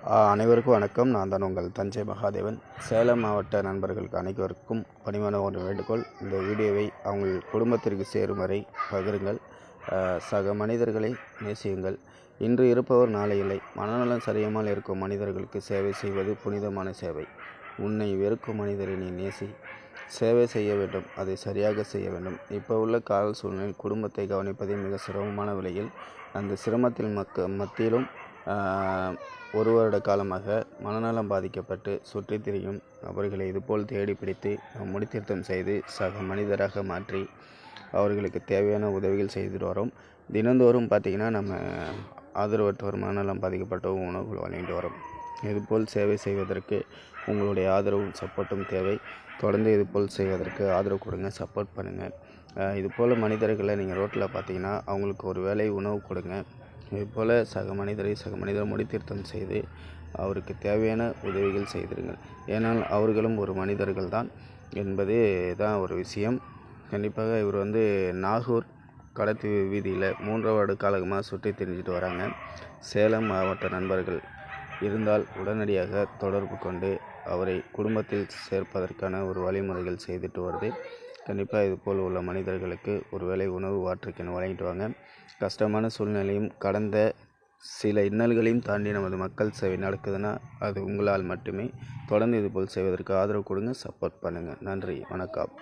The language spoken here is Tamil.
அனைவருக்கும் வணக்கம். நான் தான் உங்கள் தஞ்சை மகாதேவன். சேலம் மாவட்ட நண்பர்களுக்கு அனைவருக்கும் பணிவான ஒரு வேண்டுகோள். இந்த வீடியோவை அவங்கள் குடும்பத்திற்கு சேரும் வரை பகிருங்கள். சக மனிதர்களை நேசியுங்கள். இன்று இருப்பவர் நாளை இல்லை. மனநலம் சரியாமல் இருக்கும் மனிதர்களுக்கு சேவை செய்வது புனிதமான சேவை. உன்னை வெறுக்கும் மனிதரை நீ நேசி. சேவை செய்ய வேண்டும், அதை சரியாக செய்ய வேண்டும். இப்போ உள்ள கால சூழ்நிலையில் குடும்பத்தை கவனிப்பதே மிக சிரமமான விலையில் அந்த சிரமத்தில் மத்தியிலும் ஒரு வருட காலமாக மனநலம் பாதிக்கப்பட்டு சுற்றித் திரியும் அவர்களை இதுபோல் தேடி பிடித்து முடித்திருத்தம் செய்து சக மனிதராக மாற்றி அவர்களுக்கு தேவையான உதவிகள் செய்துட்டு வரோம். தினந்தோறும் பார்த்திங்கன்னா நம்ம ஆதரவற்றோர் மனநலம் பாதிக்கப்பட்ட உணவுகள் வழங்கிட்டு வரோம். இதுபோல் சேவை செய்வதற்கு உங்களுடைய ஆதரவும் சப்போர்ட்டும் தேவை. தொடர்ந்து இதுபோல் செய்வதற்கு ஆதரவு கொடுங்க, சப்போர்ட் பண்ணுங்கள். இதுபோல் மனிதர்களை நீங்கள் ரோட்டில் பார்த்தீங்கன்னா அவங்களுக்கு ஒரு வேளை உணவு கொடுங்க. இதுபோல் சக மனிதரை முடித்திருத்தம் செய்து அவருக்கு தேவையான உதவிகள் செய்திருங்கள். ஏனால் அவர்களும் ஒரு மனிதர்கள் தான் என்பது தான் ஒரு விஷயம். கண்டிப்பாக இவர் நாகூர் கடத்தி வீதியில் 3 வருட காலமாக சுற்றி திரிஞ்சிட்டு வராங்க. சேலம் மாவட்ட நண்பர்கள் இருந்தால் உடனடியாக தொடர்பு கொண்டு அவரை குடும்பத்தில் சேர்ப்பதற்கான ஒரு வழிமுறைகள் செய்துட்டு வருது. கண்டிப்பாக இதுபோல் உள்ள மனிதர்களுக்கு ஒரு வேளை உணவு வாட்டருக்கென வழங்கிட்டு வாங்க. கஷ்டமான சூழ்நிலையும் கடந்த சில இன்னல்களையும் தாண்டி நமது மக்கள் சேவை நடக்குதுன்னா அது உங்களால் மட்டுமே. தொடர்ந்து இதுபோல் செய்வதற்கு ஆதரவு கொடுங்க, சப்போர்ட் பண்ணுங்கள். நன்றி, வணக்கம்.